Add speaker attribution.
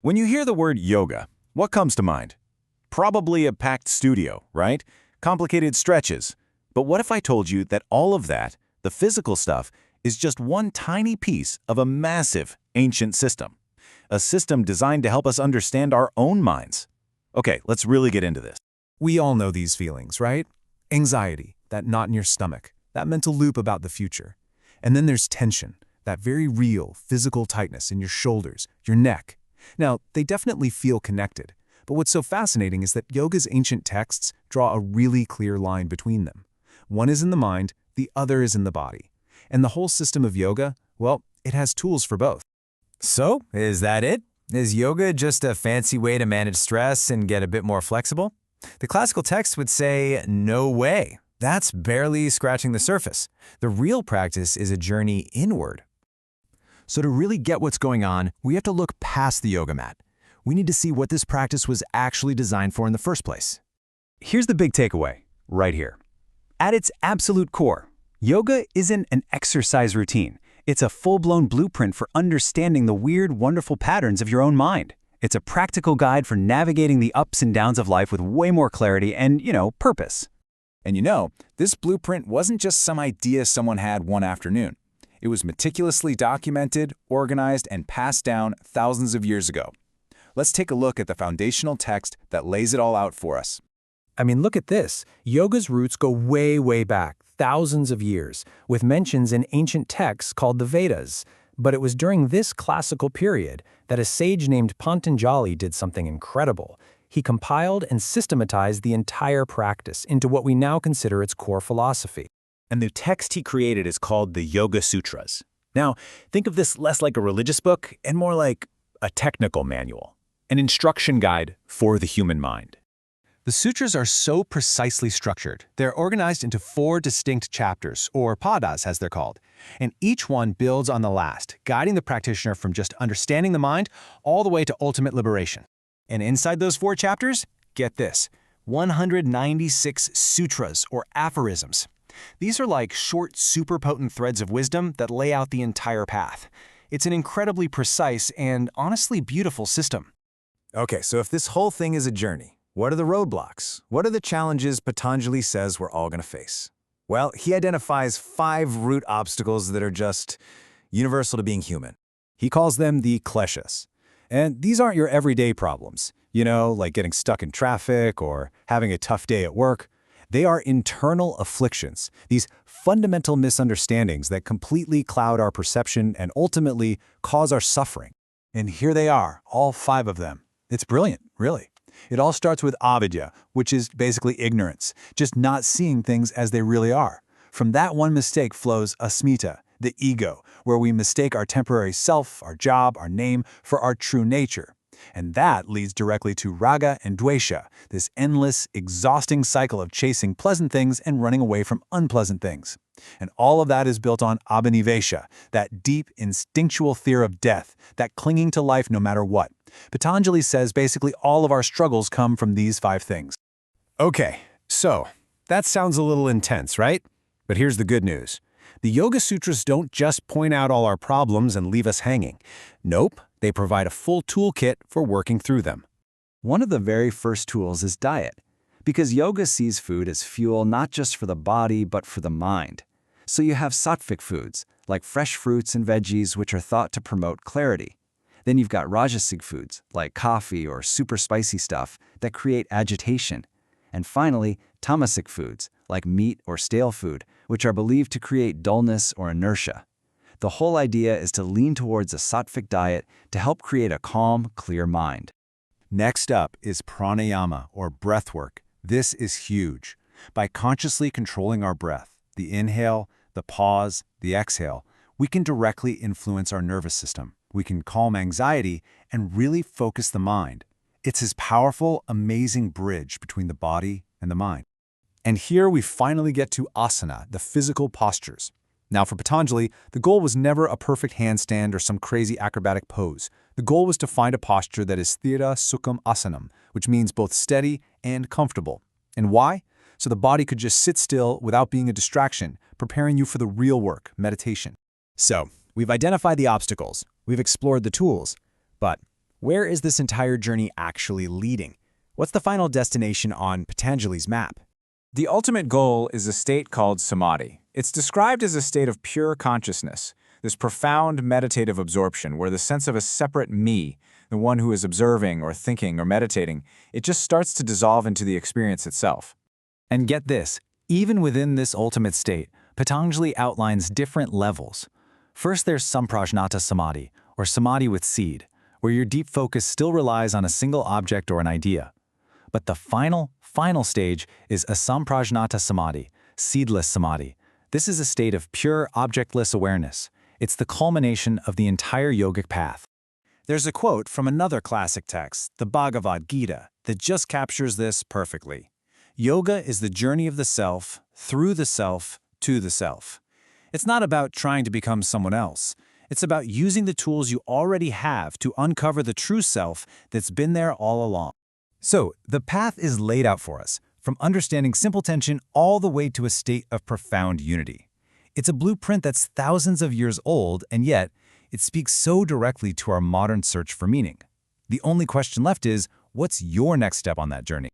Speaker 1: When you hear the word yoga, what comes to mind? Probably a packed studio, right? Complicated stretches. But what if I told you that all of that, the physical stuff, is just one tiny piece of a massive, ancient system? A system designed to help us understand our own minds. Okay, let's really get into this.
Speaker 2: We all know these feelings, right? Anxiety, that knot in your stomach, that mental loop about the future. And then there's tension, that very real physical tightness in your shoulders, your neck. Now, they definitely feel connected, but what's so fascinating is that yoga's ancient texts draw a really clear line between them. One is in the mind, the other is in the body. And the whole system of yoga, well, it has tools for both.
Speaker 3: So, is that it? Is yoga just a fancy way to manage stress and get a bit more flexible? The classical text would say, no way. That's barely scratching the surface. The real practice is a journey inward.
Speaker 4: So to really get what's going on, we have to look past the yoga mat. We need to see what this practice was actually designed for in the first place.
Speaker 5: Here's the big takeaway, right here. At its absolute core, yoga isn't an exercise routine. It's a full-blown blueprint for understanding the weird, wonderful patterns of your own mind. It's a practical guide for navigating the ups and downs of life with way more clarity and, purpose.
Speaker 2: And this blueprint wasn't just some idea someone had one afternoon. It was meticulously documented, organized, and passed down thousands of years ago. Let's take a look at the foundational text that lays it all out for us.
Speaker 3: I mean, look at this. Yoga's roots go way, way back, thousands of years, with mentions in ancient texts called the Vedas. But it was during this classical period that a sage named Patanjali did something incredible. He compiled and systematized the entire practice into what we now consider its core philosophy.
Speaker 1: And the text he created is called the Yoga Sutras. Now, think of this less like a religious book and more like a technical manual, an instruction guide for the human mind.
Speaker 2: The sutras are so precisely structured. They're organized into 4 distinct chapters, or padas as they're called, and each one builds on the last, guiding the practitioner from just understanding the mind all the way to ultimate liberation. And inside those 4 chapters, get this, 196 sutras or aphorisms. These are like short, super potent threads of wisdom that lay out the entire path. It's an incredibly precise and honestly beautiful system.
Speaker 3: Okay, so if this whole thing is a journey, what are the roadblocks? What are the challenges Patanjali says we're all going to face? Well, he identifies 5 root obstacles that are just universal to being human. He calls them the kleshas. And these aren't your everyday problems, like getting stuck in traffic or having a tough day at work. They are internal afflictions, these fundamental misunderstandings that completely cloud our perception and ultimately cause our suffering.
Speaker 6: And here they are, all 5 of them. It's brilliant, really. It all starts with avidya, which is basically ignorance, just not seeing things as they really are. From that one mistake flows asmita, the ego, where we mistake our temporary self, our job, our name for our true nature. And that leads directly to raga and dvesha, this endless, exhausting cycle of chasing pleasant things and running away from unpleasant things. And all of that is built on abhinivesha, that deep, instinctual fear of death, that clinging to life no matter what. Patanjali says basically all of our struggles come from these 5 things.
Speaker 2: Okay, so that sounds a little intense, right? But here's the good news. The Yoga Sutras don't just point out all our problems and leave us hanging. Nope, they provide a full toolkit for working through them.
Speaker 5: One of the very first tools is diet, because yoga sees food as fuel not just for the body but for the mind. So you have sattvic foods, like fresh fruits and veggies, which are thought to promote clarity. Then you've got rajasic foods, like coffee or super spicy stuff, that create agitation. And finally, tamasic foods, like meat or stale food, which are believed to create dullness or inertia. The whole idea is to lean towards a sattvic diet to help create a calm, clear mind.
Speaker 6: Next up is pranayama, or breath work. This is huge. By consciously controlling our breath, the inhale, the pause, the exhale, we can directly influence our nervous system. We can calm anxiety and really focus the mind. It's this powerful, amazing bridge between the body and the mind. And here we finally get to asana, the physical postures. Now for Patanjali, the goal was never a perfect handstand or some crazy acrobatic pose. The goal was to find a posture that is sthira sukham asanam, which means both steady and comfortable. And why? So the body could just sit still without being a distraction, preparing you for the real work, meditation.
Speaker 2: So, we've identified the obstacles, we've explored the tools, but
Speaker 4: Where is this entire journey actually leading? What's the final destination on Patanjali's map?
Speaker 3: The ultimate goal is a state called samadhi. It's described as a state of pure consciousness, this profound meditative absorption where the sense of a separate me, the one who is observing or thinking or meditating, it just starts to dissolve into the experience itself.
Speaker 5: And get this, even within this ultimate state, Patanjali outlines different levels. First, there's Samprajnata Samadhi, or Samadhi with seed, where your deep focus still relies on a single object or an idea. But the final stage is Asamprajnata Samadhi, seedless Samadhi. This is a state of pure objectless awareness. It's the culmination of the entire yogic path.
Speaker 4: There's a quote from another classic text, the Bhagavad Gita, that just captures this perfectly. Yoga is the journey of the self, through the self, to the self. It's not about trying to become someone else. It's about using the tools you already have to uncover the true self that's been there all along.
Speaker 6: So, the path is laid out for us, from understanding simple tension all the way to a state of profound unity. It's a blueprint that's thousands of years old, and yet, it speaks so directly to our modern search for meaning. The only question left is, what's your next step on that journey?